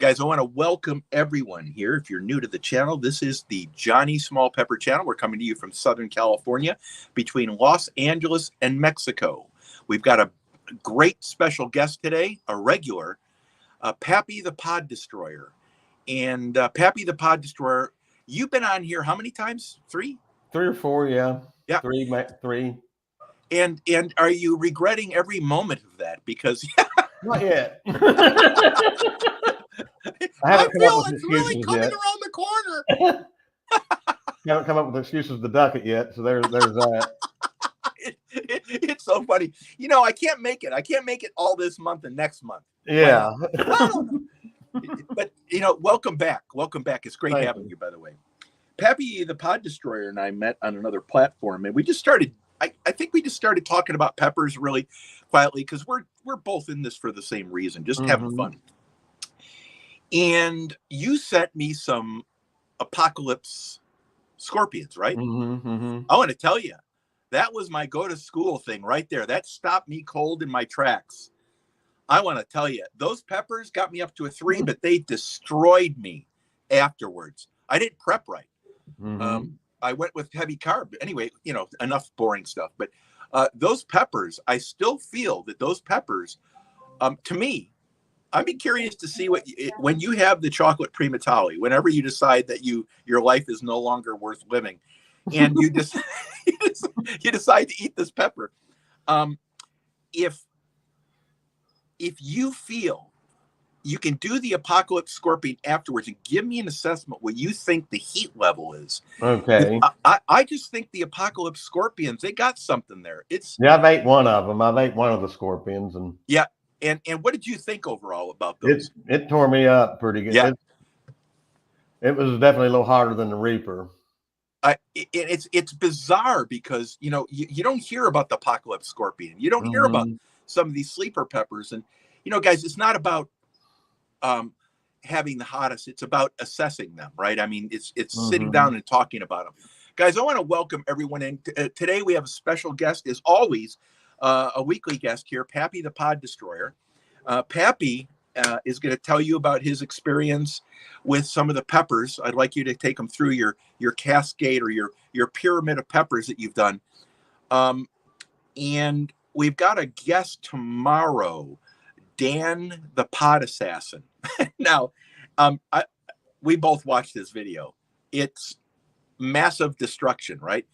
Guys, I want to welcome everyone here. If you're new to the channel, this is the Johnny Small Pepper channel. We're coming to you from Southern California between Los Angeles and Mexico. We've got a great special guest today, a regular, Pappy the Pod Destroyer. And Pappy the Pod Destroyer, you've been on here how many times? Three or four, yeah. Yeah. Three. And are you regretting every moment of that? Because not yet. I feel it's really coming around the corner. Haven't come up with excuses to duck it yet, so there's that. It's so funny. You know, I can't make it. I can't make it all this month and next month. Yeah. But, you know, welcome back. Welcome back. It's great having you, by the way. Pappy the Pod Destroyer and I met on another platform, and we just started, I think we just started talking about peppers really quietly because we're both in this for the same reason, just having fun. And you sent me some Apocalypse Scorpions, right? I want to tell you, that was my go to school thing right there. That stopped me cold in my tracks. I want to tell you, those peppers got me up to a 3, but they destroyed me afterwards. I didn't prep right. I went with heavy carb. Anyway, you know, enough boring stuff. But those peppers, I still feel that those peppers, to me, I'd be curious to see when you have the chocolate primatali, whenever you decide that your life is no longer worth living, and you just you decide to eat this pepper. If you feel you can do the Apocalypse Scorpion afterwards and give me an assessment what you think the heat level is. Okay. I just think the Apocalypse Scorpions, they got something there. I've ate one of them. I've ate one of the Scorpions, and yeah. And what did you think overall about those? It tore me up pretty good. Yeah. It was definitely a little harder than the Reaper. It's bizarre because, you know, you don't hear about the Apocalypse Scorpion. You don't hear about some of these sleeper peppers. And, you know, guys, it's not about having the hottest. It's about assessing them, right? I mean, it's sitting down and talking about them. Guys, I want to welcome everyone in. Today we have a special guest, as always, a weekly guest here, Pappy the Pod Destroyer. Pappy is going to tell you about his experience with some of the peppers. I'd like you to take him through your cascade or your pyramid of peppers that you've done. And we've got a guest tomorrow, Dan the Pod Assassin. Now, we both watched this video. It's massive destruction, right?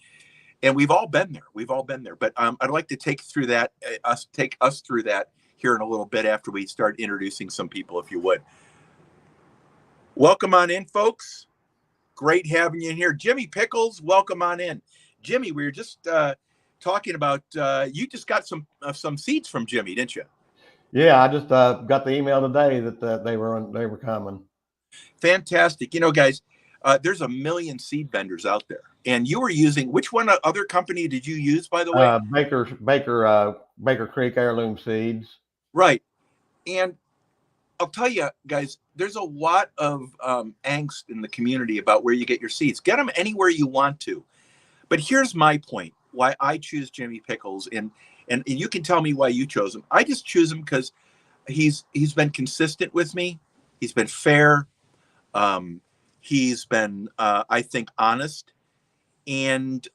And we've all been there. But I'd like to take us through that here in a little bit after we start introducing some people, if you would. Welcome on in, folks. Great having you in here. Jimmy Pickles, welcome on in. Jimmy, we were just talking about, you just got some seeds from Jimmy, didn't you? Yeah, I just got the email today that they were coming. Fantastic. You know, guys, there's a million seed vendors out there, and you were using, which one other company did you use, by the way? Baker Creek Heirloom Seeds. Right. And I'll tell you, guys, there's a lot of angst in the community about where you get your seeds. Get them anywhere you want to. But here's my point, why I choose Jimmy Pickles, and you can tell me why you chose him. I just choose him because he's been consistent with me. He's been fair. He's been, I think, honest, and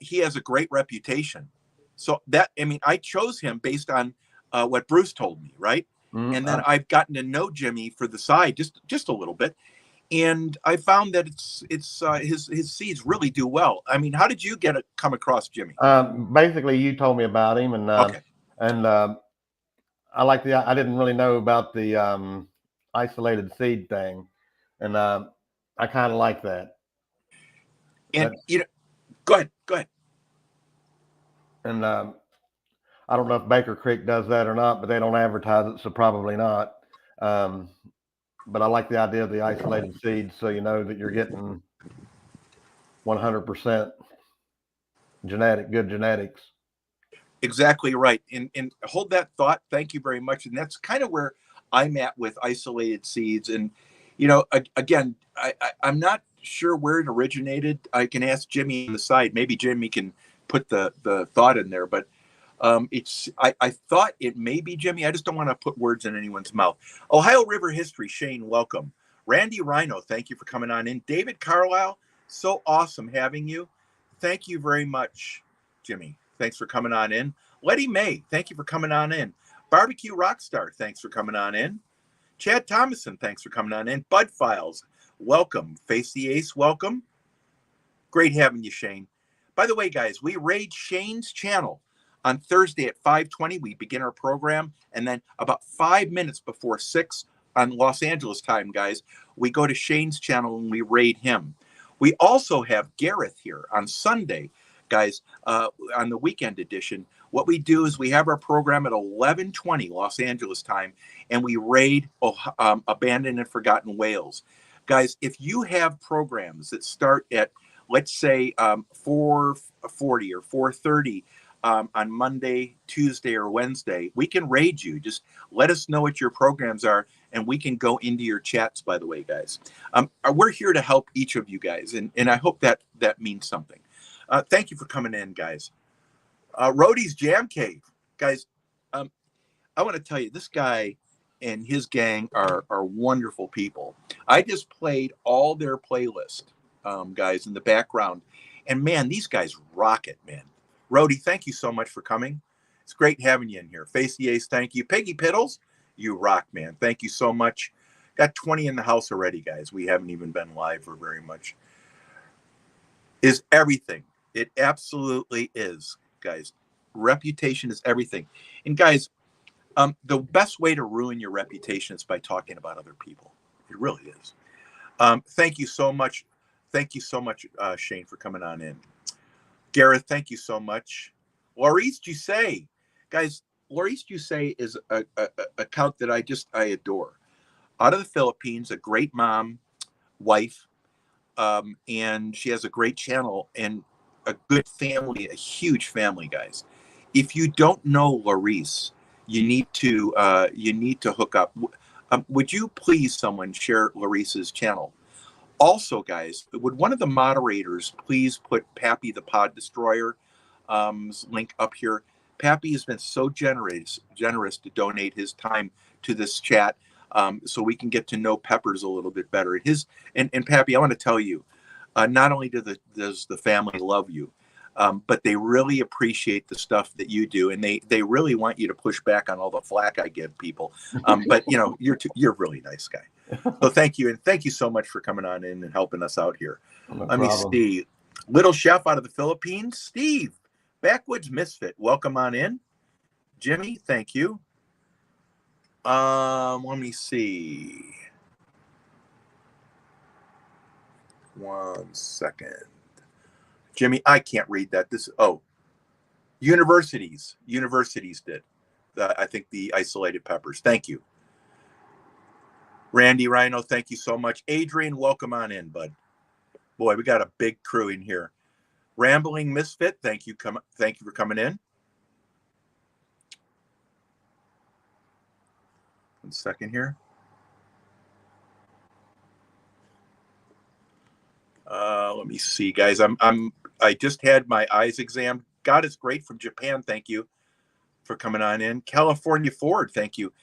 he has a great reputation. So I chose him based on what Bruce told me, right? And then I've gotten to know Jimmy for the side just a little bit, and I found that his seeds really do well. I mean, how did you come across Jimmy? Basically, you told me about him, and okay. And I didn't really know about the isolated seed thing, and I kind of like that. And you know, go ahead. And I don't know if Baker Creek does that or not, but they don't advertise it, so probably not. But I like the idea of the isolated seeds, so you know that you're getting 100% good genetics. Exactly right. And hold that thought. Thank you very much. And that's kind of where I'm at with isolated seeds. And, you know, again, I'm not sure where it originated. I can ask Jimmy on the side. Maybe Jimmy can put the thought in there. But I thought it may be Jimmy. I just don't want to put words in anyone's mouth. Ohio River History, Shane, welcome. Randy Rhino, thank you for coming on in. David Carlisle, so awesome having you. Thank you very much, Jimmy. Thanks for coming on in. Letty May, thank you for coming on in. Barbecue Rockstar, thanks for coming on in. Chad Thomason, thanks for coming on in. Bud Files, welcome. Face the Ace, welcome. Great having you, Shane. By the way, guys, we raid Shane's channel on Thursday at 5:20. We begin our program, and then about 5 minutes before 6 on Los Angeles time, guys, we go to Shane's channel and we raid him. We also have Gareth here on Sunday, guys, on the weekend edition. What we do is we have our program at 11:20 Los Angeles time, and we raid Abandoned and Forgotten Whales. Guys, if you have programs that start at, let's say, 4:40 or 4:30 on Monday, Tuesday, or Wednesday, we can raid you. Just let us know what your programs are, and we can go into your chats, by the way, guys. We're here to help each of you guys, and I hope that means something. Thank you for coming in, guys. Rhodey's Jam Cave. Guys, I want to tell you, this guy and his gang are wonderful people. I just played all their playlist, guys, in the background. And, man, these guys rock it, man. Rhodey, thank you so much for coming. It's great having you in here. Face the Ace, thank you. Peggy Piddles, you rock, man. Thank you so much. Got 20 in the house already, guys. We haven't even been live for very much. Is everything. It absolutely is, guys. Reputation is everything. And, guys, the best way to ruin your reputation is by talking about other people. It really is. Thank you so much. Thank you so much, Shane, for coming on in. Gareth, thank you so much. Laurice Jusay. Guys, Laurice Jusay is a account that I adore. Out of the Philippines, a great mom, wife, and she has a great channel and a good family, a huge family, guys. If you don't know Laurice, you need to hook up. Would you please, someone, share Laurice's channel? Also, guys, would one of the moderators please put Pappy the Pod Destroyer link up here? Pappy has been so generous to donate his time to this chat, so we can get to know Peppers a little bit better. And Pappy, I want to tell you, not only does the family love you, but they really appreciate the stuff that you do, and they really want you to push back on all the flack I give people. But you're a really nice guy. So thank you, and thank you so much for coming on in and helping us out here. No Let me see. Little Chef out of the Philippines, Steve, Backwoods Misfit, welcome on in. Jimmy, thank you. Let me see. 1 second. Jimmy, I can't read that. Universities did. I think the isolated peppers. Thank you. Randy Rhino, thank you so much. Adrian, welcome on in, bud. Boy, we got a big crew in here. Rambling Misfit, thank you for coming in. 1 second here. Let me see, guys. I just had my eyes examined. God is great from Japan. Thank you for coming on in. California Ford, thank you.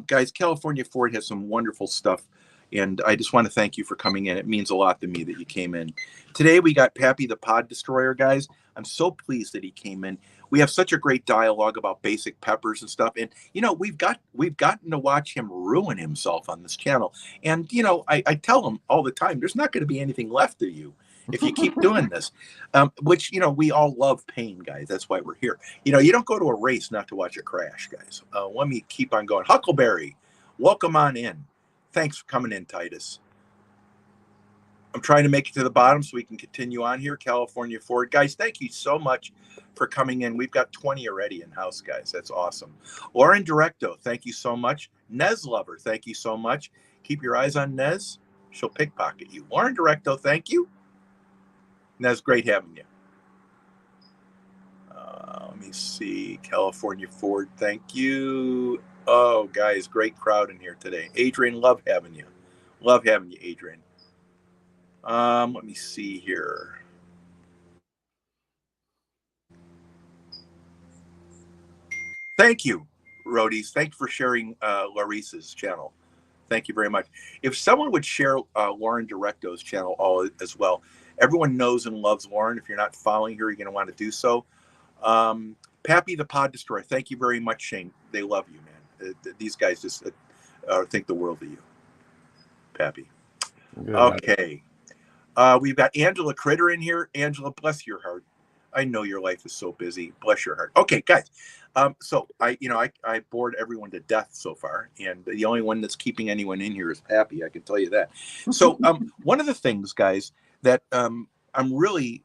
Guys, California Ford has some wonderful stuff, and I just want to thank you for coming in. It means a lot to me that you came in. Today we got Pappy the Pod Destroyer, guys. I'm so pleased that he came in. We have such a great dialogue about basic peppers and stuff, and we've gotten to watch him ruin himself on this channel. And I tell him all the time, there's not going to be anything left of you if you keep doing this, which we all love pain, guys. That's why we're here. You don't go to a race not to watch a crash, guys. Let me keep on going. Huckleberry, welcome on in. Thanks for coming in, Titus. I'm trying to make it to the bottom so we can continue on here. California Ford, guys, thank you so much for coming in. We've got 20 already in house, guys. That's awesome. Lauren Directo, thank you so much. Nez Lover, thank you so much. Keep your eyes on Nez. She'll pickpocket you. Lauren Directo, thank you. Nez, great having you. Let me see. California Ford, thank you. Oh, guys, great crowd in here today. Adrian, love having you. Love having you, Adrian. Let me see here. Thank you, Roadies. Thank you for sharing Larissa's channel. Thank you very much. If someone would share Lauren Directo's channel all as well, everyone knows and loves Lauren. If you're not following her, you're going to want to do so. Pappy the Pod Destroyer, thank you very much, Shane. They love you, man. These guys just think the world of you, Pappy. Good. Okay. We've got Angela Critter in here. Angela, bless your heart. I know your life is so busy. Bless your heart. Okay, guys. So I bored everyone to death so far, and the only one that's keeping anyone in here is Pappy. I can tell you that. So one of the things, guys, that I'm really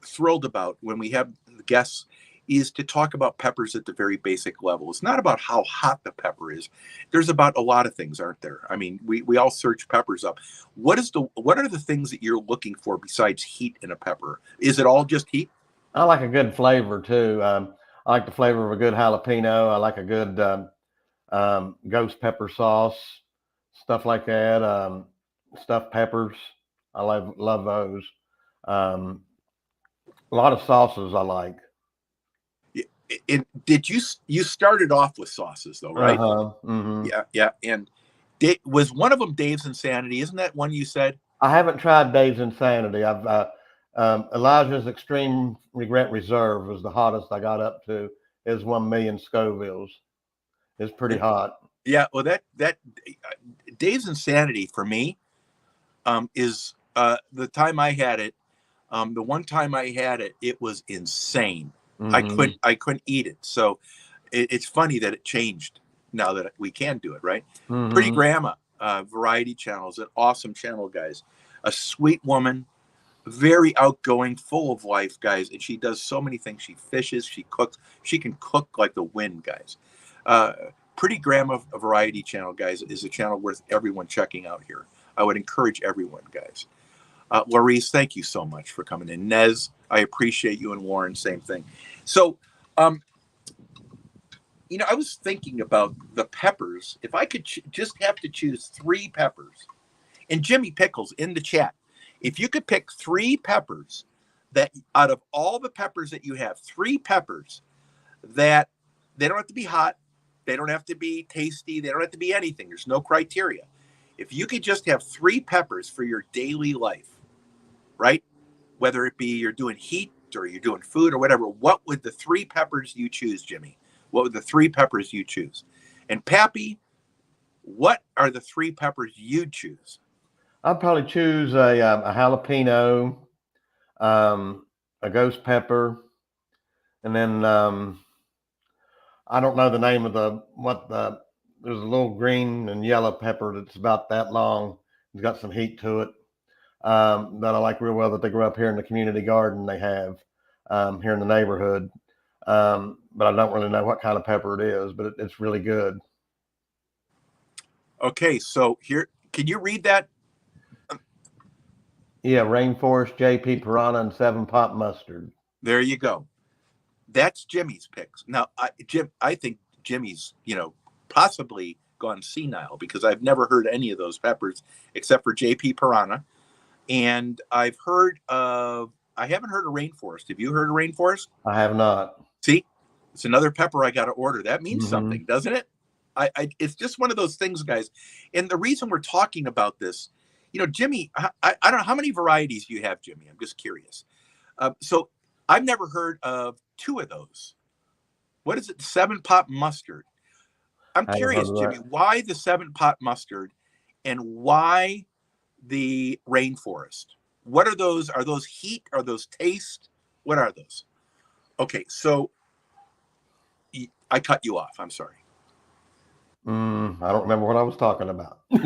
thrilled about when we have the guests is to talk about peppers at the very basic level. It's not about how hot the pepper is. There's about a lot of things, aren't there? I mean, we all search peppers up. What are the things that you're looking for besides heat in a pepper? Is it all just heat? I like a good flavor too. I like the flavor of a good jalapeno. I like a good ghost pepper sauce, stuff like that. Stuffed peppers. I love those. A lot of sauces I like. Did you started off with sauces though, right? Mm-hmm. Yeah. And was one of them Dave's Insanity? Isn't that one you said? I haven't tried Dave's Insanity. I've Elijah's Extreme Regret Reserve was the hottest I got up to. Is 1 million Scovilles. It's pretty hot. Yeah. Well, that Dave's Insanity for me is the time I had it. The one time I had it, it was insane. Mm-hmm. I couldn't eat it. So it's funny that it changed now that we can do it, right? Mm-hmm. Pretty Grandma Variety Channel is an awesome channel, guys. A sweet woman, very outgoing, full of life, guys. And she does so many things. She fishes, she cooks. She can cook like the wind, guys. Pretty Grandma Variety Channel, guys, is a channel worth everyone checking out here. I would encourage everyone, guys. Laurice, thank you so much for coming in. Nez, I appreciate you, and Lauren, same thing. So, I was thinking about the peppers. If I could just have to choose 3 peppers, and Jimmy Pickles in the chat, if you could pick 3 peppers that out of all the peppers that you have, 3 peppers that they don't have to be hot, they don't have to be tasty, they don't have to be anything. There's no criteria. If you could just have 3 peppers for your daily life, right? Whether it be you're doing heat or you're doing food or whatever, what would the 3 peppers you choose, Jimmy? What would the 3 peppers you choose? And Pappy, what are the 3 peppers you'd choose? I'd probably choose a jalapeno, a ghost pepper, and then I don't know the name of there's a little green and yellow pepper that's about that long. It's got some heat to it. That I like real well that they grow up here in the community garden they have here in the neighborhood. But I don't really know what kind of pepper it is, but it's really good. Okay, so here, can you read that? Yeah, Rainforest, JP Piranha, and 7 Pot Mustard. There you go. That's Jimmy's picks. Now, I think Jimmy's, possibly gone senile because I've never heard any of those peppers except for JP Piranha. And I haven't heard of Rainforest. Have you heard of Rainforest? I have not. See, it's another pepper I got to order. That means something, doesn't it? It's just one of those things, guys. And the reason we're talking about this, Jimmy, I don't know how many varieties you have, Jimmy. I'm just curious. So I've never heard of 2 of those. What is it? 7 Pot Mustard. I'm curious, Jimmy, why the 7 Pot Mustard and why the Rainforest? What are those? Are those heat? Are those taste? What are those? Okay, so I cut you off. I'm sorry. I don't remember what I was talking about. A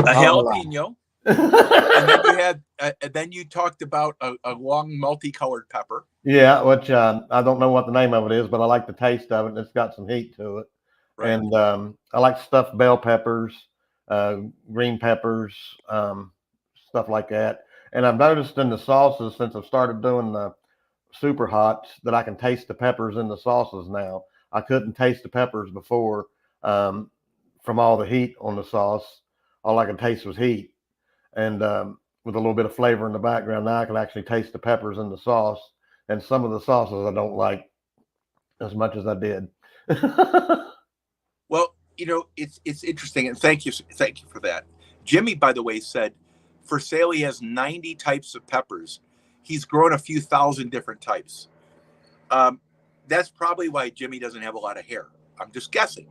jalapeno. And then you had, then you talked about a long multicolored pepper. Yeah, which I don't know what the name of it is, but I like the taste of it, and it's got some heat to it. Right. And I like stuffed bell peppers, green peppers, stuff like that. And I've noticed in the sauces since I've started doing the super hots that I can taste the peppers in the sauces now. I couldn't taste the peppers before from all the heat on the sauce. All I could taste was heat. And with a little bit of flavor in the background, now I can actually taste the peppers in the sauce. And some of the sauces I don't like as much as I did. Well, it's interesting, and thank you for that. Jimmy, by the way, said for sale he has 90 types of peppers. He's grown a few thousand different types. That's probably why Jimmy doesn't have a lot of hair. I'm just guessing.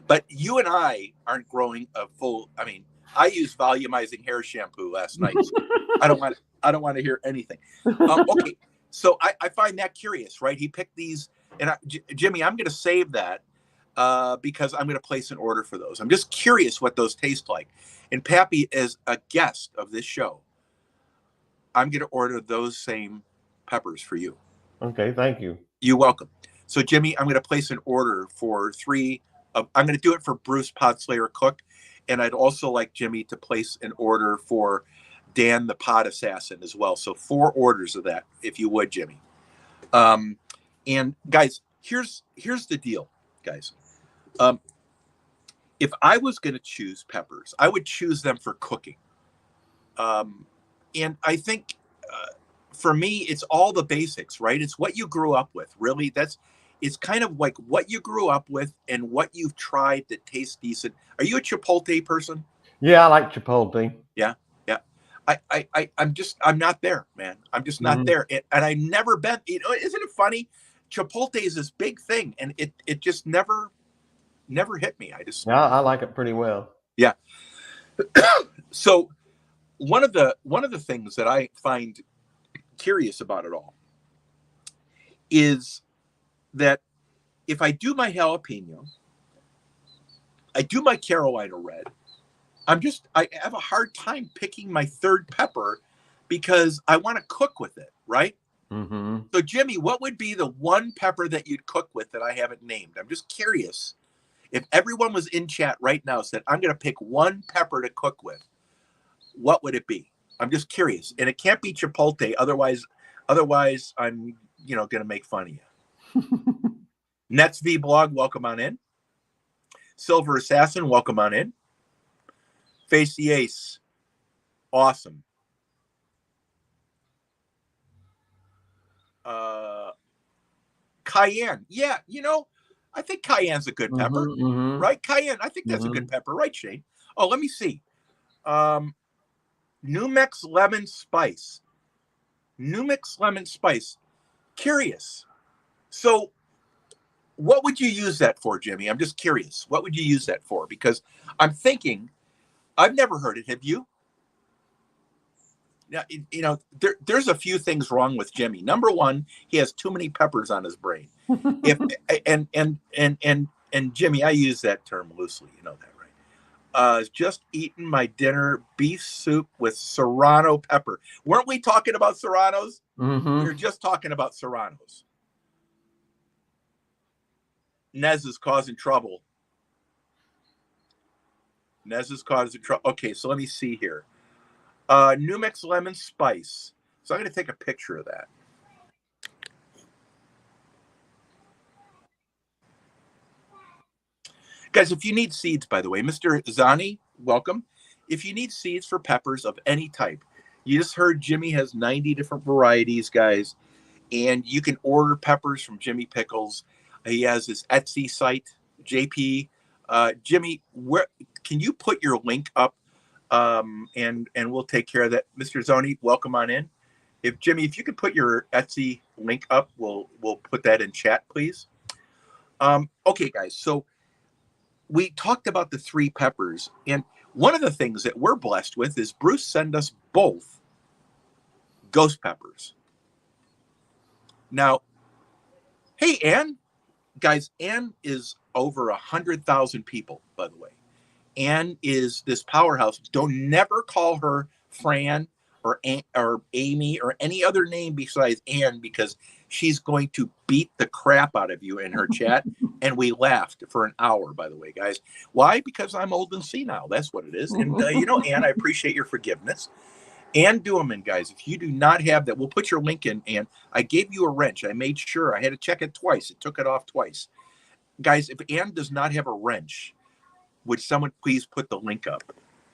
But you and I aren't growing a full. I mean, I used volumizing hair shampoo last night. So I don't want to hear anything. Okay, so I find that curious, right? He picked these, and Jimmy, I'm going to save that because I'm going to place an order for those. I'm just curious what those taste like. And Pappy, as a guest of this show, I'm going to order those same peppers for you. Okay, thank you. You're welcome. So, Jimmy, I'm going to place an order for 3. I'm going to do it for Bruce Podslayer Cook, and I'd also like Jimmy to place an order for Dan the Pod Assassin as well. So 4 orders of that, if you would, Jimmy. And guys, here's the deal, guys. If I was going to choose peppers, I would choose them for cooking. And I think for me, it's all the basics, right? It's what you grew up with. Really, it's kind of like what you grew up with and what you've tried that tastes decent. Are you a Chipotle person? Yeah, I like Chipotle. Yeah. I'm not there, man. I'm just not there. And I've never been, isn't it funny? Chipotle is this big thing, and it just never hit me. I like it pretty well. Yeah. So one of the things that I find curious about it all is that if I do my jalapeno, I do my Carolina red, I have a hard time picking my third pepper because I want to cook with it, right? Mm-hmm. So, Jimmy, what would be the one pepper that you'd cook with that I haven't named? I'm just curious. If everyone was in chat right now said, I'm going to pick one pepper to cook with, what would it be? I'm just curious. And it can't be Chipotle. Otherwise I'm, going to make fun of you. Nets V Blog, welcome on in. Silver Assassin, welcome on in. Face the Ace, awesome. Cayenne, yeah, I think cayenne's a good pepper, right? Cayenne, I think that's a good pepper, right, Shane? Oh, let me see. Numex lemon spice. Curious. So what would you use that for, Jimmy? I'm just curious. What would you use that for? Because I'm thinking, I've never heard it. Have you? Now, there's a few things wrong with Jimmy. Number one, he has too many peppers on his brain. And Jimmy, I use that term loosely. You know that, right? Just eating my dinner, beef soup with serrano pepper. Weren't we talking about serranos? Mm-hmm. We were just talking about serranos. Nez is causing trouble. Okay, so let me see here. Numex lemon spice. So I'm going to take a picture of that. Guys, if you need seeds, by the way, Mr. Zani, welcome. If you need seeds for peppers of any type, you just heard Jimmy has 90 different varieties, guys, and you can order peppers from Jimmy Pickles. He has his Etsy site, JP. Jimmy, where can you put your link up? And we'll take care of that. Mr. Zoni, welcome on in. If you could put your Etsy link up, we'll put that in chat, please. Okay, guys. So we talked about the 3 peppers, and one of the things that we're blessed with is Bruce sent us both ghost peppers. Now, hey, Ann, guys, Ann is over 100,000 people, by the way. Ann is this powerhouse. Don't never call her Fran or Amy or any other name besides Ann, because she's going to beat the crap out of you in her chat. And we laughed for an hour, by the way, guys. Why? Because I'm old and senile. That's what it is. And, Ann, I appreciate your forgiveness. Ann Dueman, guys, if you do not have that, we'll put your link in. And I gave you a wrench. I made sure. I had to check it twice. It took it off twice. Guys, if Ann does not have a wrench, would someone please put the link up?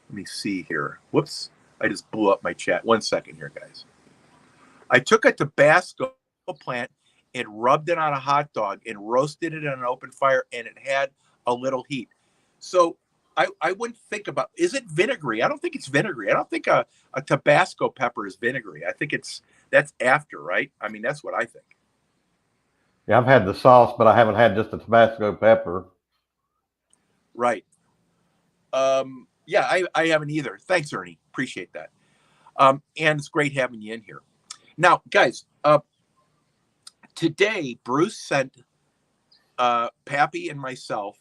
Let me see here. Whoops. I just blew up my chat. 1 second here, guys. I took a Tabasco plant and rubbed it on a hot dog and roasted it on an open fire, and it had a little heat. So I wouldn't think about, is it vinegary? I don't think it's vinegary. I don't think a Tabasco pepper is vinegary. I think that's after, right? I mean, that's what I think. Yeah, I've had the sauce, but I haven't had just the Tabasco pepper. Right. Yeah, I haven't either. Thanks, Ernie. Appreciate that. And it's great having you in here. Now, guys, today Bruce sent Pappy and myself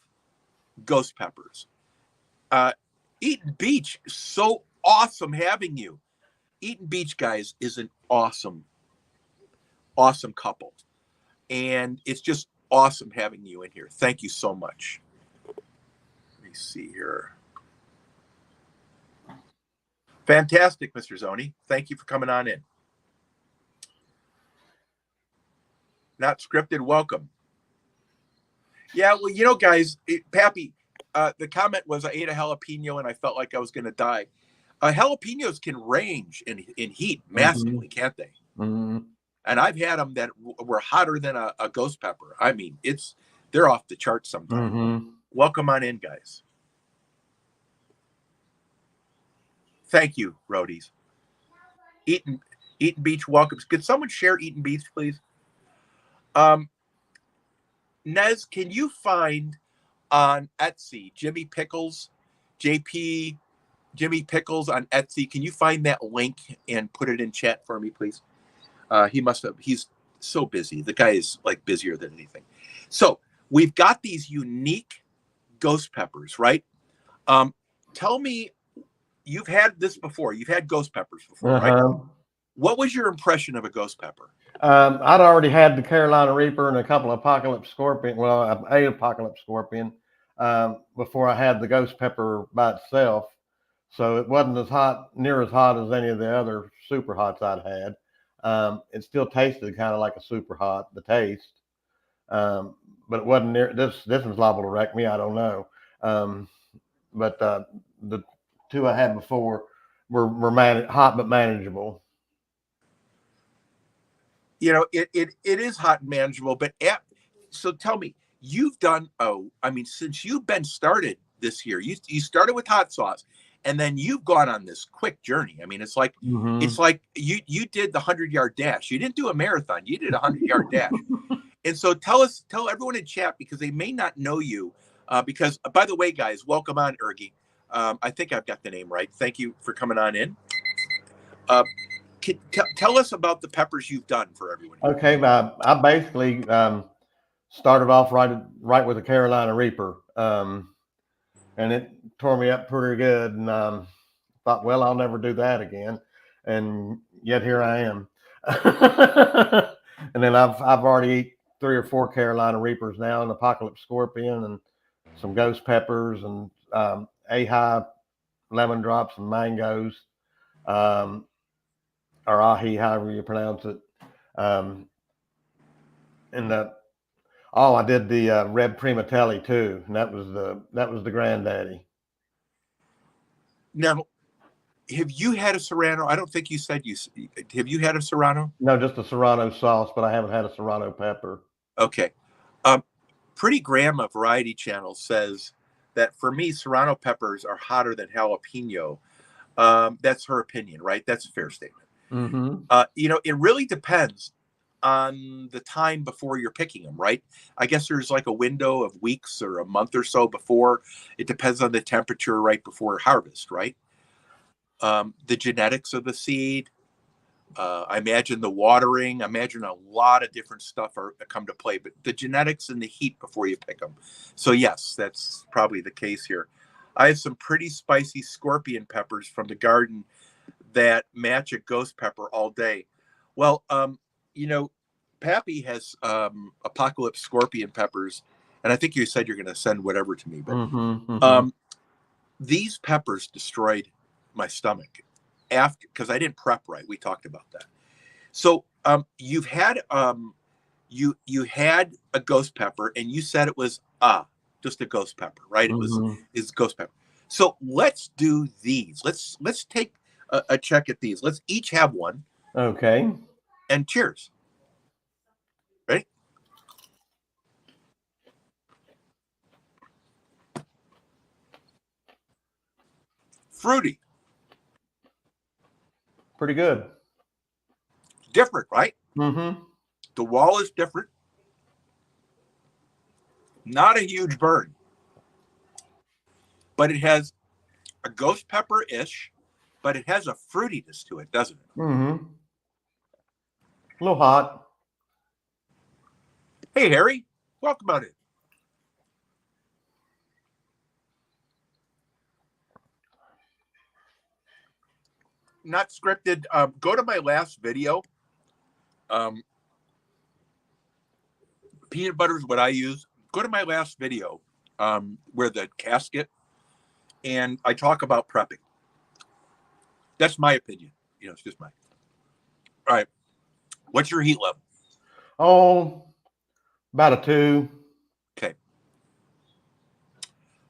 ghost peppers. Eaton Beach, so awesome having you. Eaton Beach, guys, is an awesome couple. And it's just awesome having you in here. Thank you so much. Let me see here. Fantastic, Mr. Zoni. Thank you for coming on in. Not scripted, welcome. Yeah, well, guys, Pappy, the comment was I ate a jalapeno and I felt like I was going to die. Jalapenos can range in heat massively, can't they? Mm-hmm. And I've had them that were hotter than a ghost pepper. I mean, they're off the charts sometimes. Mm-hmm. Welcome on in, guys. Thank you, roadies. Eaton Beach welcomes. Could someone share Eaton Beach, please? Nez, can you find on Etsy Jimmy Pickles, JP Jimmy Pickles on Etsy? Can you find that link and put it in chat for me, please? He's so busy. The guy is like busier than anything. So we've got these unique ghost peppers, right? Tell me, you've had this before. You've had ghost peppers before, right? What was your impression of a ghost pepper? I'd already had the Carolina Reaper and a couple of Apocalypse Scorpion. Well, I ate Apocalypse Scorpion before I had the ghost pepper by itself. So it wasn't near as hot as any of the other super hots I'd had. It still tasted kind of like a super hot, the taste. But it wasn't near, this was liable to wreck me. I don't know. But the two I had before were hot but manageable. It is hot and manageable, but so tell me, you've done, since you've been started this year, you started with hot sauce and then you've gone on this quick journey. I mean, it's like, it's like you did the 100-yard dash. You didn't do a marathon. You did a 100-yard dash. And so tell everyone in chat, because they may not know you, because by the way, guys, welcome on, Ergie. I think I've got the name right. Thank you for coming on in. Tell us about the peppers you've done for everyone. Okay, I basically started off right with the Carolina Reaper, and it tore me up pretty good. And thought, well, I'll never do that again. And yet here I am. And then I've already eaten 3 or 4 Carolina Reapers now, an Apocalypse Scorpion, and some ghost peppers, and Ahai lemon drops and mangoes. Or ahi, however you pronounce it. And I did the Red Primatelli too, and that was the granddaddy. Now, have you had a Serrano? I don't think you said have you had a Serrano? No, just a Serrano sauce, but I haven't had a Serrano pepper. Okay. Pretty Grandma Variety Channel says that for me, Serrano peppers are hotter than jalapeno. That's her opinion, right? That's a fair statement. It really depends on the time before you're picking them, right? I guess there's like a window of weeks or a month or so before. It depends on the temperature right before harvest, right? The genetics of the seed, I imagine the watering, I imagine a lot of different stuff come to play, but the genetics and the heat before you pick them. So yes, that's probably the case here. I have some pretty spicy scorpion peppers from the garden that match a ghost pepper all day. Well, Pappy has Apocalypse Scorpion peppers, and I think you said you're going to send whatever to me. But these peppers destroyed my stomach because I didn't prep right. We talked about that. So you've had you had a ghost pepper, and you said it was just a ghost pepper, right? It's ghost pepper. So let's do these. Let's take a check at these. Let's each have one. Okay. And cheers. Ready? fruity, Pretty good. different, right? Mm-hmm. The wall is different. Not a huge burn, but it has a ghost pepper-ish, but it has a fruitiness to it, doesn't it? Mm-hmm. A little hot. Hey, Harry, welcome on in. Not scripted. Go to my last video. Peanut butter is what I use. Go to my last video where the casket, and I talk about prepping. That's my opinion. It's just mine. All right. What's your heat level? Oh, about a 2. Okay.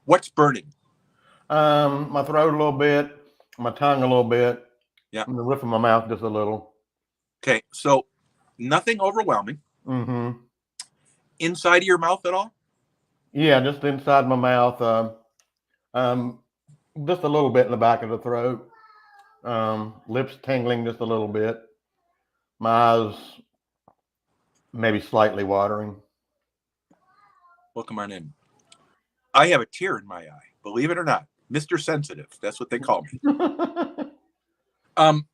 What's burning? My throat a little bit, my tongue a little bit, Yeah. and the roof of my mouth just a little. Okay. So nothing overwhelming. Mm-hmm. Inside of your mouth at all? Yeah, just inside my mouth. Just a little bit in the back of the throat. Lips tingling just a little bit. My eyes maybe slightly watering. Welcome on in. I have a tear in my eye, believe it or not. Mr. Sensitive. That's what they call me. I'm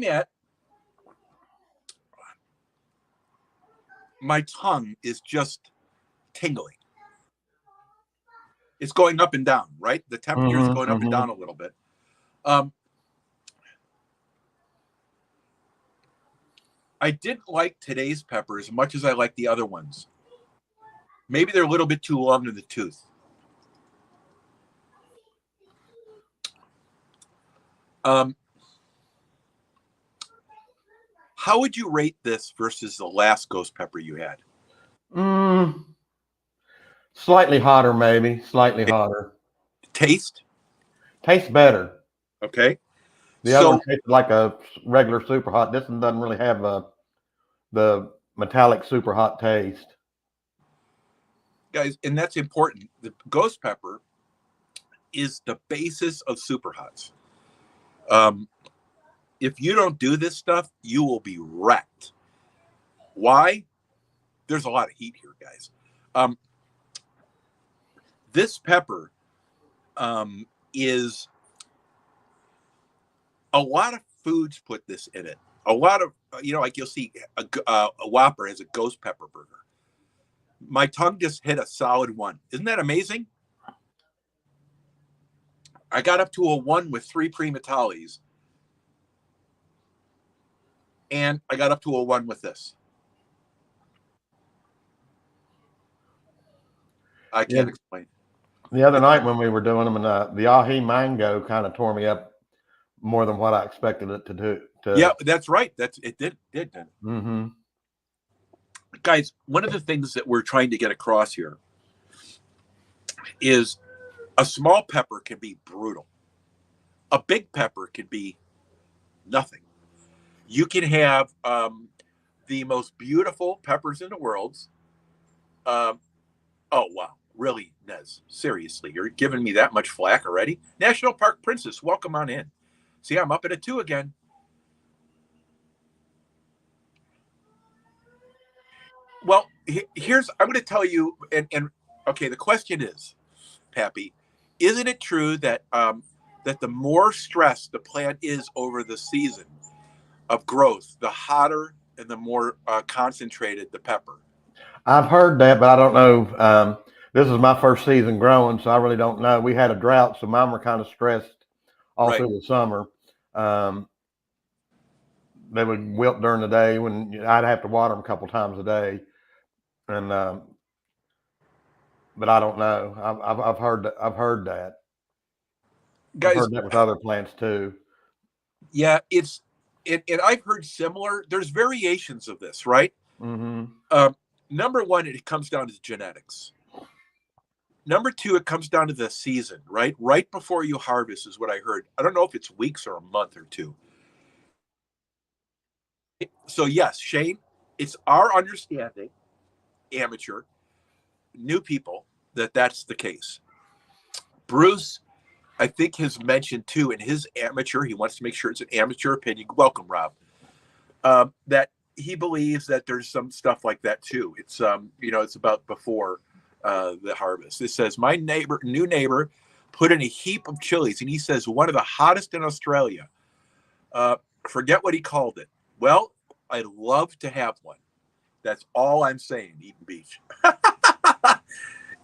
at, my tongue is just tingling. It's going up and down, right? The temperature is going up and down a little bit. I didn't like today's pepper as much as I like the other ones. Maybe they're a little bit too long in the tooth. How would you rate this versus the last ghost pepper you had? Slightly hotter, maybe. Slightly hotter. Taste? Tastes better. Okay. The other one tastes like a regular super hot. This one doesn't really have the metallic super hot taste. Guys, and that's important. The ghost pepper is the basis of super hots. If you don't do this stuff, you will be wrecked. Why? There's a lot of heat here, guys. This pepper is, a lot of foods put this in it. A lot of, like you'll see a Whopper has a ghost pepper burger. My tongue just hit a solid 1. Isn't that amazing? I got up to a 1 with 3 Primatalis. And I got up to a 1 with this. I can't explain. The other night when we were doing them, and the ahi mango kind of tore me up more than what I expected it to do. Yeah, that's right. It did. Mm-hmm. Guys, one of the things that we're trying to get across here is a small pepper can be brutal. A big pepper can be nothing. You can have the most beautiful peppers in the world. Oh, wow. Really, Nez? Seriously, you're giving me that much flack already? National Park Princess, welcome on in. See, I'm up at a 2 again. Well, I'm going to tell you, and okay, the question is, Pappy, isn't it true that that the more stressed the plant is over the season of growth, the hotter and the more concentrated the pepper? I've heard that, but I don't know. This is my first season growing, so I really don't know. We had a drought, so mine were kind of stressed all through the summer. They would wilt during the day when I'd have to water them a couple times a day, and but I don't know. I've heard that. Guys, I've heard that with other plants too. Yeah, and I've heard similar. There's variations of this, right? Mm-hmm. Number one, it comes down to genetics. Number 2, it comes down to the season, right? Right before you harvest is what I heard. I don't know if it's weeks or a month or 2. So yes, Shane, it's our understanding, amateur, new people, that that's the case. Bruce, I think, has mentioned too in his amateur, he wants to make sure it's an amateur opinion. Welcome, Rob. That he believes that there's some stuff like that too. It's it's about before the harvest. It says my new neighbor, put in a heap of chilies, and he says one of the hottest in Australia. Forget what he called it. Well, I'd love to have one. That's all I'm saying, Eden Beach.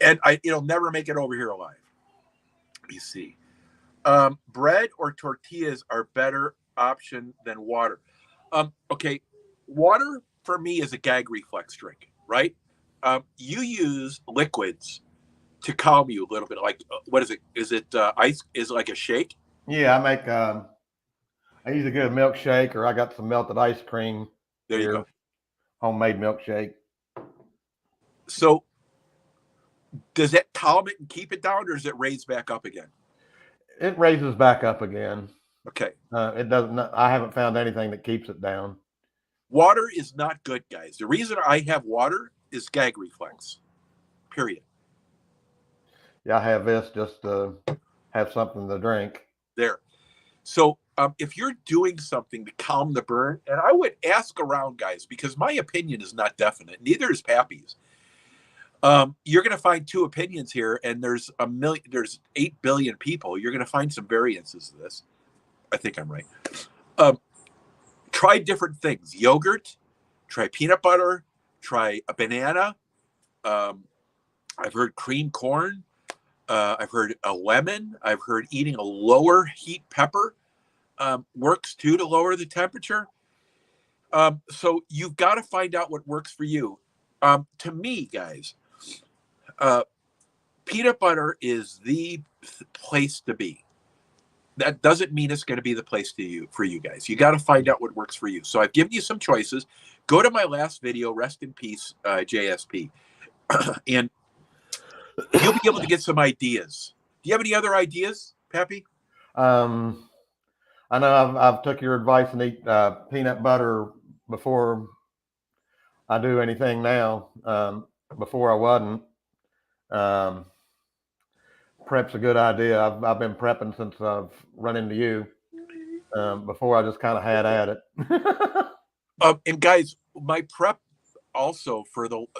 And it'll never make it over here alive. You see. Bread or tortillas are better option than water. Okay, water for me is a gag reflex drink, right? You use liquids to calm you a little bit. Like, what is it? Is it ice? Is it like a shake? Yeah, I usually get a milkshake, or I got some melted ice cream. There you go. Homemade milkshake. So, does it calm it and keep it down, or does it raise back up again? It raises back up again. Okay. It doesn't. I haven't found anything that keeps it down. Water is not good, guys. The reason I have water is gag reflex. Period. Yeah, I have this just to have something to drink. There. So if you're doing something to calm the burn, and I would ask around, guys, because my opinion is not definite. Neither is Pappy's. You're going to find two opinions here, and there's 8 billion people. You're going to find some variances of this. I think I'm right. Try different things. Yogurt, try peanut butter, try a banana. I've heard cream corn. I've heard a lemon. I've heard eating a lower heat pepper works too to lower the temperature. So you've got to find out what works for you. To me, guys, peanut butter is the place to be. That doesn't mean it's going to be the place for you guys. You got to find out what works for you. So I've given you some choices. Go to my last video, rest in peace, JSP, and you'll be able to get some ideas. Do you have any other ideas, Pappy? I know I've took your advice and eat peanut butter before I do anything now. Before I wasn't. Prep's a good idea. I've been prepping since I've run into you. Before I just kind of had at it. And guys, my prep also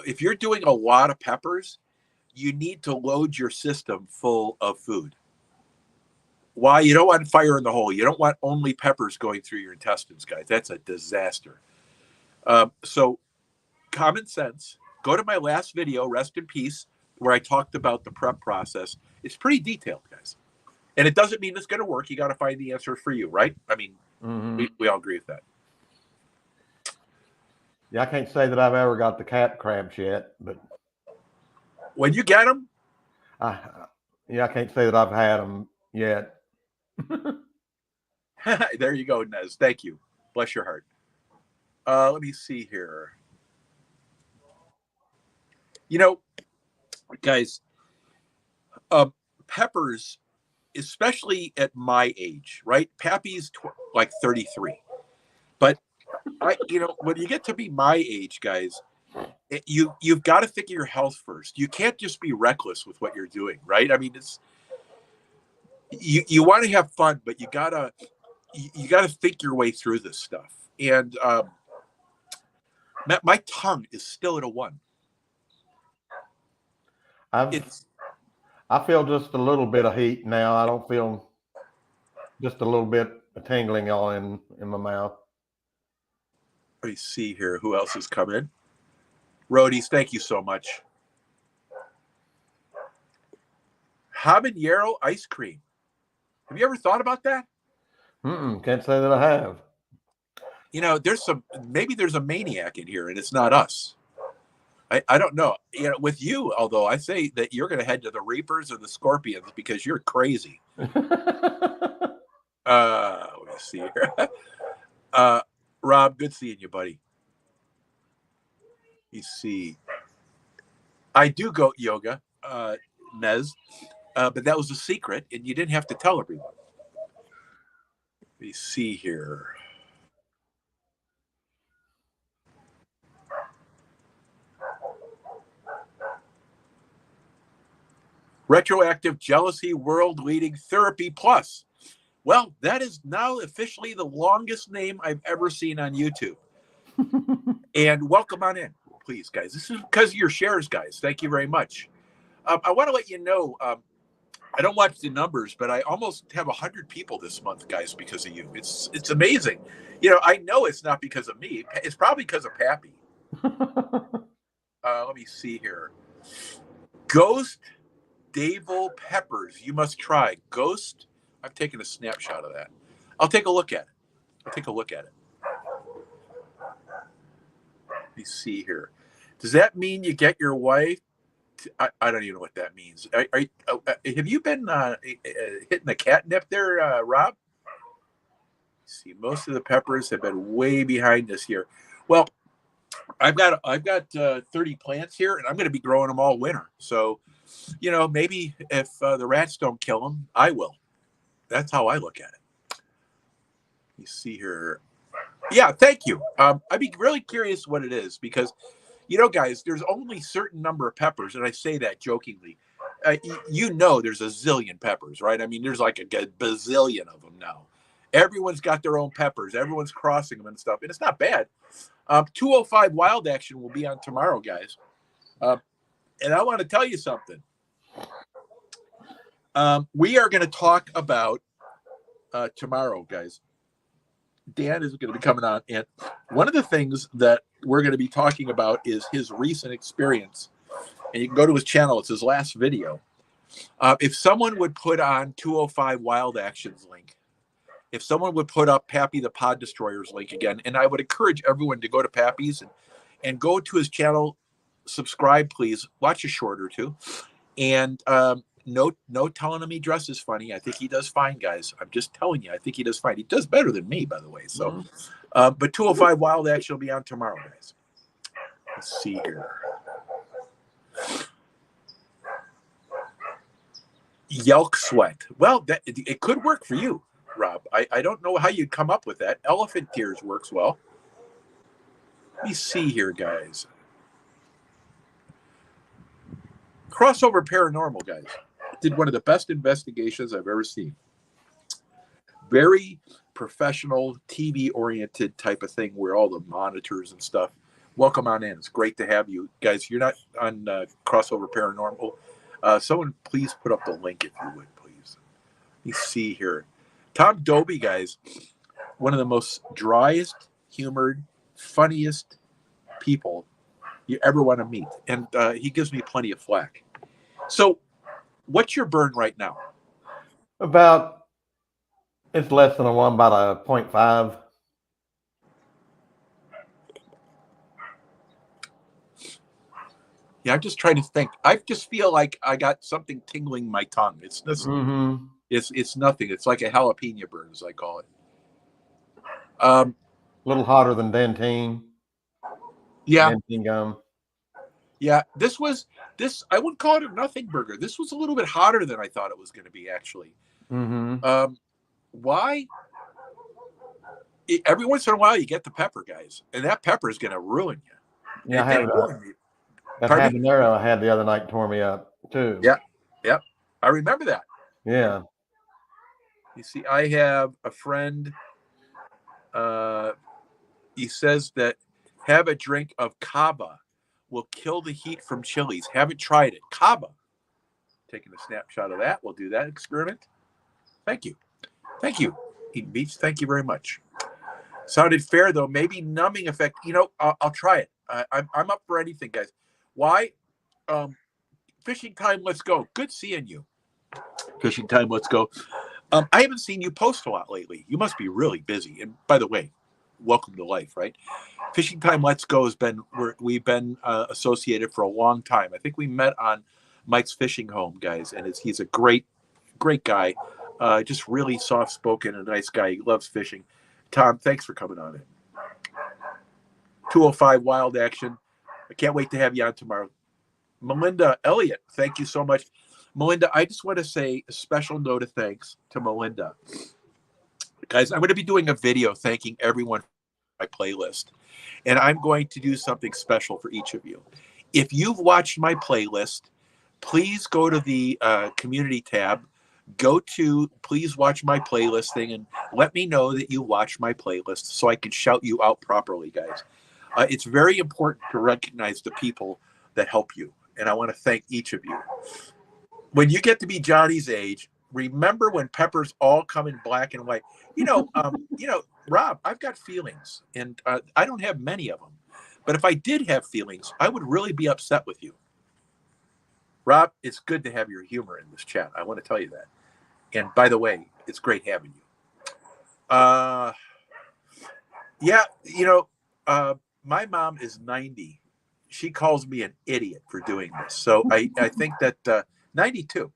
if you're doing a lot of peppers, you need to load your system full of food. Why? You don't want fire in the hole. You don't want only peppers going through your intestines, guys. That's a disaster. So common sense. Go to my last video, rest in peace, where I talked about the prep process. It's pretty detailed, guys. And it doesn't mean it's going to work. You got to find the answer for you, right? I mean, we all agree with that. Yeah, I can't say that I've ever got the cat crabs yet, but when you get them, I can't say that I've had them yet. There you go, Nez. Thank you. Bless your heart. Let me see here. Guys, peppers, especially at my age, right? Pappy's like 33. But when you get to be my age, guys, you've got to think of your health first. You can't just be reckless with what you're doing, right? I mean, you want to have fun, but you gotta think your way through this stuff. And my tongue is still at a 1. I feel just a little bit of heat now. I don't feel just a little bit of tingling all in my mouth. Let me see here. Who else has come in? Roadies, thank you so much. Habanero ice cream. Have you ever thought about that? Can't say that I have. Maybe there's a maniac in here and it's not us. I don't know. With you, although I say that you're going to head to the Reapers or the Scorpions because you're crazy. Let me see here. Rob, good seeing you, buddy. You see, I do go yoga, Nez, but that was a secret, and you didn't have to tell everyone. Let me see here. Retroactive Jealousy World Leading Therapy Plus. Well, that is now officially the longest name I've ever seen on YouTube. And welcome on in, please, guys. This is because of your shares, guys. Thank you very much. I want to let you know, I don't watch the numbers, but I almost have 100 people this month, guys, because of you. It's amazing. You know, I know it's not because of me. It's probably because of Pappy. Let me see here. Ghost Davo Peppers. You must try. Ghost. I'm taking a snapshot of that. I'll take a look at it. Let me see here. Does that mean you get your wife? I don't even know what that means. Have you been hitting the catnip there, Rob? Let's see, most of the peppers have been way behind this year. Well, I've got 30 plants here, and I'm going to be growing them all winter. So, you know, maybe if the rats don't kill them, I will. That's how I look at it. You see here. Yeah, thank you. I'd be really curious what it is because, you know, guys, there's only a certain number of peppers, and I say that jokingly. You know, there's a zillion peppers, right? I mean, there's like a bazillion of them now. Everyone's got their own peppers. Everyone's crossing them and stuff, and it's not bad. 205 Wild Action will be on tomorrow, guys. And I want to tell you something. We are going to talk about tomorrow, guys. Dan is going to be coming on, and one of the things that we're going to be talking about is his recent experience. And you can go to his channel; it's his last video. If someone would put on 205 Wild Action's link, if someone would put up Pappy the Pod Destroyer's link again, and I would encourage everyone to go to Pappy's and go to his channel, subscribe, please, watch a short or two, and no telling him he dresses funny. I think he does fine, guys. I'm just telling you, I think he does fine. He does better than me, by the way. So, but 205 Wild Action will be on tomorrow, guys. Let's see here. Yelk Sweat. Well, it could work for you, Rob. I don't know how you'd come up with that. Elephant Tears works well. Let me see here, guys. Crossover Paranormal, guys, did one of the best investigations I've ever seen. Very professional, TV-oriented type of thing where all the monitors and stuff. Welcome on in. It's great to have you. Guys, you're not on Crossover Paranormal. Someone please put up the link if you would, please. Let me see here. Tom Dobie, guys, one of the most driest, humored, funniest people you ever want to meet. And he gives me plenty of flack. So what's your burn right now? It's less than a 1, about a 0.5. Yeah, I'm just trying to think. I just feel like I got something tingling my tongue. It's nothing. It's nothing. It's like a jalapeno burn, as I call it. A little hotter than Dentyne. Yeah. Dentyne gum. Yeah, this I wouldn't call it a nothing burger. This was a little bit hotter than I thought it was going to be, actually. Why? Every once in a while, you get the pepper, guys, and that pepper is going to ruin you. Yeah, I have that habanero I had the other night tore me up, too. Yeah. I remember that. Yeah. You see, I have a friend. He says that have a drink of Kava will kill the heat from chilies. Haven't tried it. Kava. Taking a snapshot of that. We'll do that experiment. Thank you. Eden Beach, thank you very much. Sounded fair, though. Maybe numbing effect. You know, I'll try it. I'm up for anything, guys. Why? Fishing Time, let's go. Good seeing you. Fishing Time, let's go. I haven't seen you post a lot lately. You must be really busy. And by the way, welcome to life, right? Fishing Time Let's Go has been we've been associated for a long time. I think we met on Mike's Fishing Home, guys, and he's a great guy, just really soft spoken, a nice guy. He loves fishing. Tom, thanks for coming on in. 205 Wild Action. I can't wait to have you on tomorrow. Melinda Elliott, thank you so much. Melinda, I just want to say a special note of thanks to Melinda. Guys, I'm going to be doing a video thanking everyone for my playlist. And I'm going to do something special for each of you. If you've watched my playlist, please go to the community tab. Go to please watch my playlist thing and let me know that you watch my playlist so I can shout you out properly, guys. It's very important to recognize the people that help you, and I want to thank each of you. When you get to be Johnny's age, remember when peppers all come in black and white. Rob, I've got feelings, and I don't have many of them. But if I did have feelings, I would really be upset with you. Rob, it's good to have your humor in this chat. I want to tell you that. And by the way, it's great having you. My mom is 90. She calls me an idiot for doing this. So I think that 92.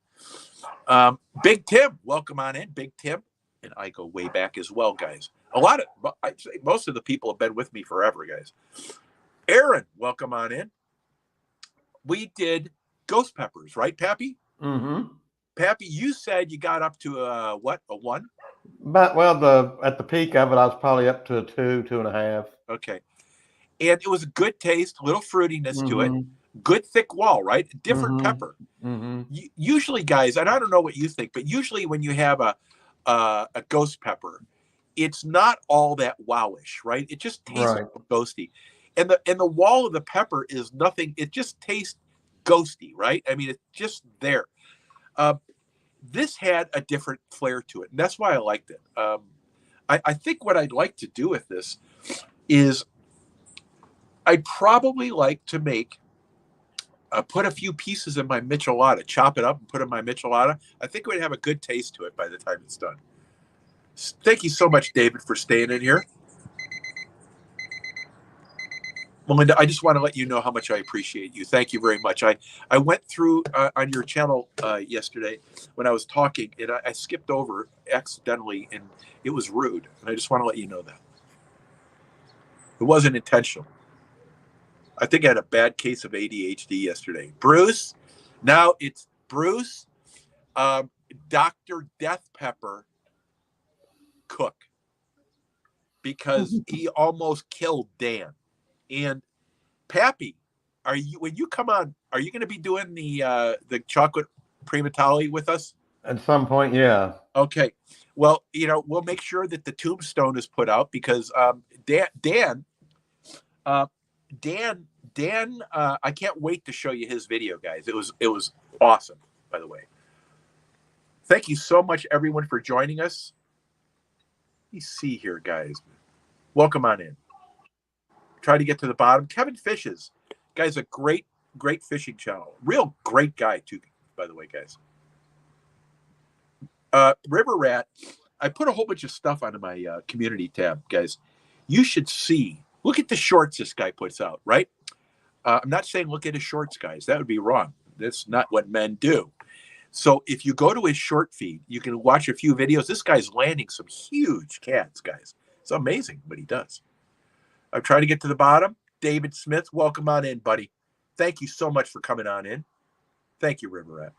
Big Tim, welcome on in. Big Tim. And I go way back as well, guys. I'd say most of the people have been with me forever, guys. Aaron, welcome on in. We did ghost peppers, right, Pappy? Mm-hmm. Pappy, you said you got up to a 1? But at the peak of it, I was probably up to a 2.5. Okay. And it was a good taste, a little fruitiness to it. Mm-hmm. Good thick wall, right? Different Mm-hmm. pepper. Mm-hmm. Usually, guys, and I don't know what you think, but usually when you have a ghost pepper, it's not all that wowish, right? It just tastes Right. ghosty. And the wall of the pepper is nothing. It just tastes ghosty, right? I mean, it's just there. This had a different flair to it, and that's why I liked it. I think what I'd like to do with this is I'd probably like to make put a few pieces in my michelada, chop it up and put it in my michelada. I think it would have a good taste to it by the time it's done. Thank you so much, David, for staying in here. Melinda, I just want to let you know how much I appreciate you. Thank you very much. I went through on your channel yesterday when I was talking, and I skipped over accidentally, and it was rude. And I just want to let you know that. It wasn't intentional. I think I had a bad case of ADHD yesterday. Bruce, now it's Bruce, Dr. Death Pepper Cook, because he almost killed Dan. And Pappy, when you come on, are you going to be doing the chocolate primatali with us? At some point, yeah. Okay. Well, we'll make sure that the tombstone is put out because Dan, I can't wait to show you his video, guys. It was awesome, by the way. Thank you so much, everyone, for joining us. Let me see here, guys. Welcome on in. Try to get to the bottom. Kevin Fishes, guys, a great fishing channel. Real great guy too, by the way, guys. River Rat, I put a whole bunch of stuff onto my community tab, guys. You should see. Look at the shorts this guy puts out, right? I'm not saying look at his shorts, guys. That would be wrong. That's not what men do. So if you go to his short feed, you can watch a few videos. This guy's landing some huge cats, guys. It's amazing what he does. I'm trying to get to the bottom. David Smith, welcome on in, buddy. Thank you so much for coming on in. Thank you, River Rat.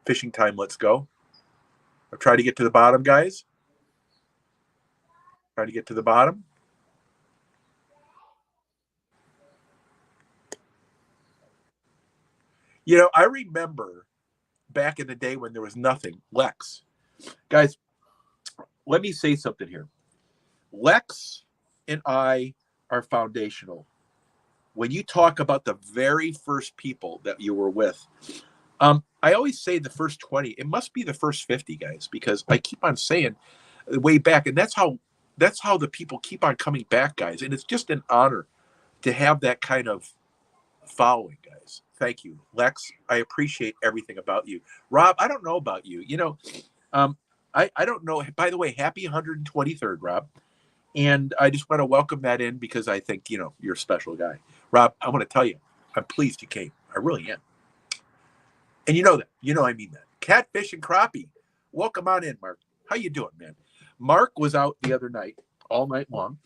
Fishing time, let's go. I'll try to get to the bottom, guys. Try to get to the bottom. I remember back in the day when there was nothing. Lex. Guys, let me say something here. Lex and I are foundational. When you talk about the very first people that you were with, I always say the first 20. It must be the first 50, guys, because I keep on saying way back, and that's how the people keep on coming back, guys. And it's just an honor to have that kind of following, guys. Thank you, Lex. I appreciate everything about you. Rob, I don't know about you. I don't know. By the way, happy 123rd, Rob. And I just want to welcome that in because I think, you're a special guy. Rob, I want to tell you, I'm pleased you came. I really am. And you know that. I mean that. Catfish and crappie. Welcome on in, Mark. How you doing, man? Mark was out the other night, all night long.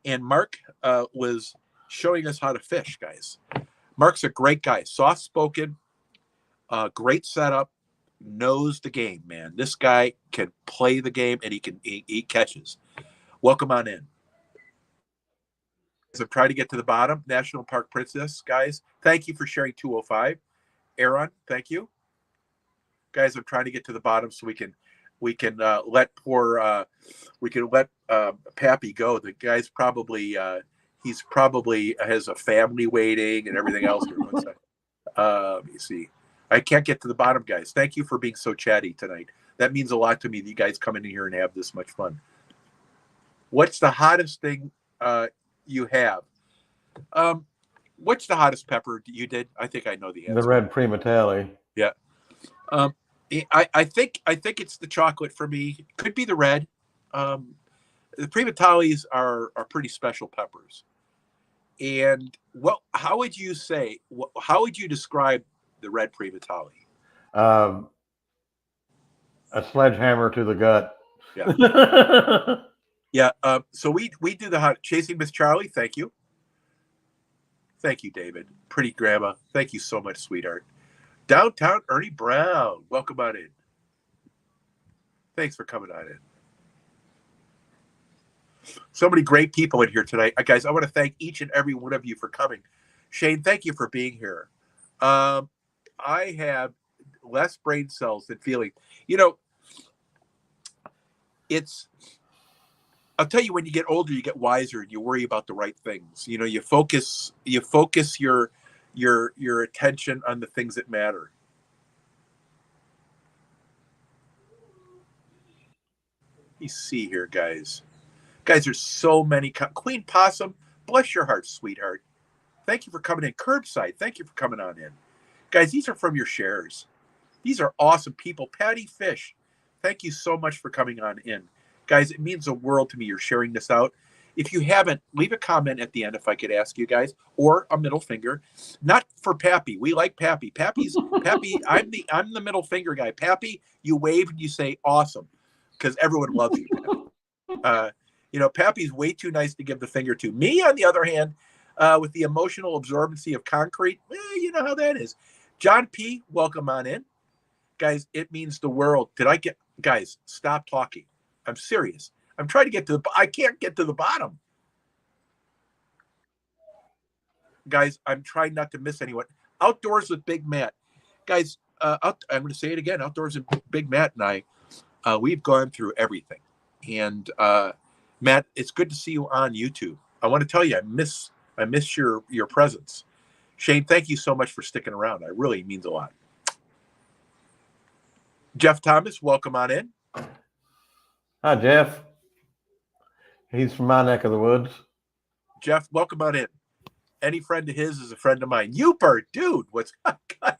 And Mark was showing us how to fish, guys. Mark's a great guy. Soft-spoken, great setup, knows the game, man. This guy can play the game, and he catches. Welcome on in. So try to get to the bottom. National Park Princess, guys. Thank you for sharing 205. Aaron, thank you. Guys, I'm trying to get to the bottom so we can let Pappy go. The guy's probably he's probably has a family waiting and everything else. Let me see. I can't get to the bottom, guys. Thank you for being so chatty tonight. That means a lot to me that you guys come in here and have this much fun. What's the hottest thing you have? What's the hottest pepper you did? I think I know the answer. The red Primatelli. Yeah. I think it's the chocolate for me. Could be the red. The Primatellis are pretty special peppers. And how would you describe the red Primatelli? A sledgehammer to the gut. Yeah. Yeah. So we do the hot chasing Miss Charlie. Thank you. Thank you, David. Pretty grandma. Thank you so much, sweetheart. Downtown Ernie Brown. Welcome on in. Thanks for coming on in. So many great people in here tonight. Guys, I want to thank each and every one of you for coming. Shane, thank you for being here. I have less brain cells than feeling. I'll tell you, when you get older, you get wiser and you worry about the right things. You focus your attention on the things that matter. Let me see here, guys. Guys, there's so many. Queen Possum, bless your heart, sweetheart. Thank you for coming in. Curbside, thank you for coming on in. Guys, these are from your shares. These are awesome people. Patty Fish, thank you so much for coming on in. Guys, it means the world to me you're sharing this out. If you haven't, leave a comment at the end if I could ask you guys, or a middle finger. Not for Pappy. We like Pappy. Pappy, I'm the middle finger guy. Pappy, you wave and you say awesome, because everyone loves you. Pappy's way too nice to give the finger to. Me, on the other hand, with the emotional absorbency of concrete, you know how that is. John P., welcome on in. Guys, it means the world. Guys, stop talking. I'm serious. I'm trying to get to I can't get to the bottom. Guys, I'm trying not to miss anyone. Outdoors with Big Matt. Guys, I'm going to say it again. Outdoors with Big Matt and I, we've gone through everything. And Matt, it's good to see you on YouTube. I want to tell you, I miss your presence. Shane, thank you so much for sticking around. It really means a lot. Jeff Thomas, welcome on in. Hi, Jeff. He's from my neck of the woods. Jeff, welcome on in. Any friend of his is a friend of mine. Uper, dude, what's I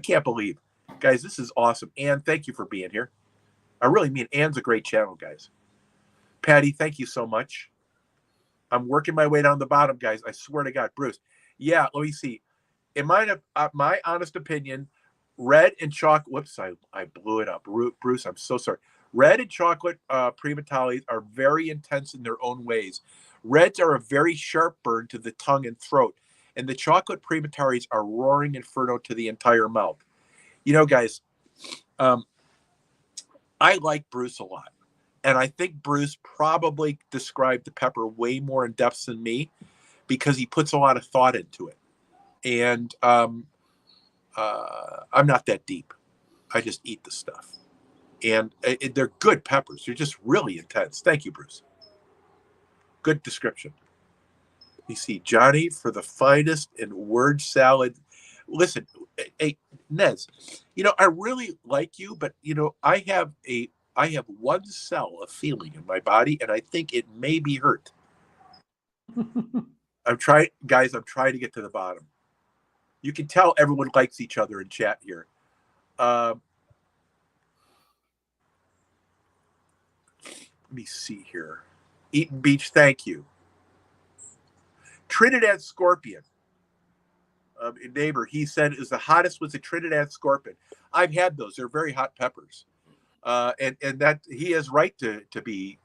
can't believe. Guys, this is awesome. Ann, thank you for being here. I really mean, Ann's a great channel, guys. Patty, thank you so much. I'm working my way down the bottom, guys. I swear to God. Bruce. Yeah, let me see. In my honest opinion, red and chocolate. Whoops, I blew it up. Bruce, I'm so sorry. Red and chocolate Primatellis are very intense in their own ways. Reds are a very sharp burn to the tongue and throat. And the chocolate Primatellis are roaring inferno to the entire mouth. Guys, I like Bruce a lot. And I think Bruce probably described the pepper way more in depth than me, because he puts a lot of thought into it. And I'm not that deep. I just eat the stuff. And they're good peppers. They're just really intense. Thank you, Bruce. Good description. You see, Johnny, for the finest in word salad. Listen, hey, Nez, I really like you, but, I have one cell of feeling in my body, and I think it may be hurt. I'm trying to get to the bottom. You can tell everyone likes each other in chat here. Let me see here. Eaton Beach, thank you. Trinidad Scorpion. Neighbor, he said, is the hottest was the Trinidad Scorpion. I've had those. They're very hot peppers. And that he is right to be,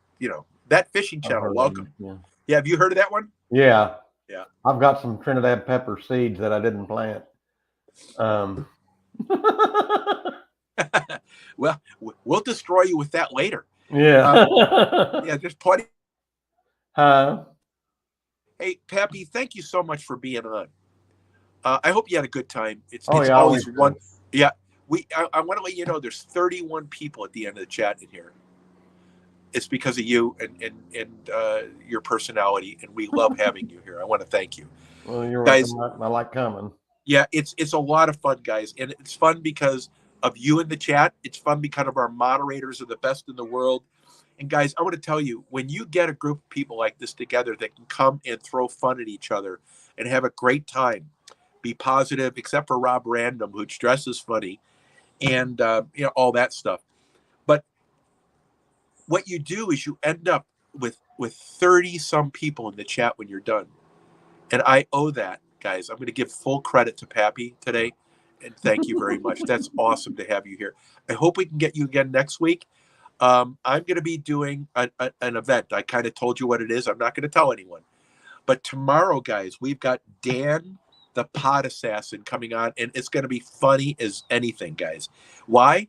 that fishing channel. Welcome. Yeah. Have you heard of that one? Yeah. Yeah. I've got some Trinidad pepper seeds that I didn't plant. Well, we'll destroy you with that later. Yeah. Yeah, there's plenty. Huh? Hey, Pappy, thank you so much for being on. I hope you had a good time. It's Oh, it's yeah, always always one. do. Yeah, I want to let you know there's 31 people at the end of the chat in here. It's because of you and your personality, and we love having you here. I want to thank you, Well, you're guys. welcome. I like coming. Yeah, it's a lot of fun, guys, and it's fun because of you in the chat. It's fun because of our moderators are the best in the world. And guys, I want to tell you, when you get a group of people like this together that can come and throw fun at each other and have a great time, be positive, except for Rob Random, who dresses funny, and all that stuff. But what you do is you end up with 30 some people in the chat when you're done, and I owe that, guys. I'm going to give full credit to Pappy today, and thank you very much. That's awesome to have you here. I hope we can get you again next week. I'm going to be doing an event. I kind of told you what it is. I'm not going to tell anyone. But tomorrow, guys, we've got Dan the Pod Assassin coming on, and it's going to be funny as anything, guys. Why?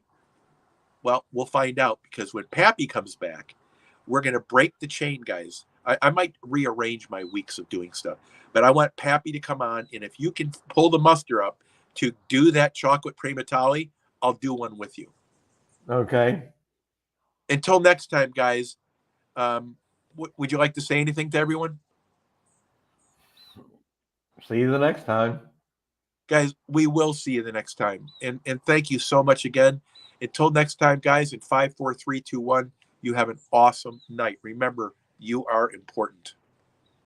Well, we'll find out, because when Pappy comes back, we're going to break the chain, guys. I might rearrange my weeks of doing stuff, but I want Pappy to come on, and if you can pull the muster up to do that chocolate primatali, I'll do one with you. Okay. Until next time, guys, would you like to say anything to everyone? See you the next time. Guys, we will see you the next time. And thank you so much again. Until next time, guys, in 5, 4, 3, 2, 1, you have an awesome night. Remember, you are important.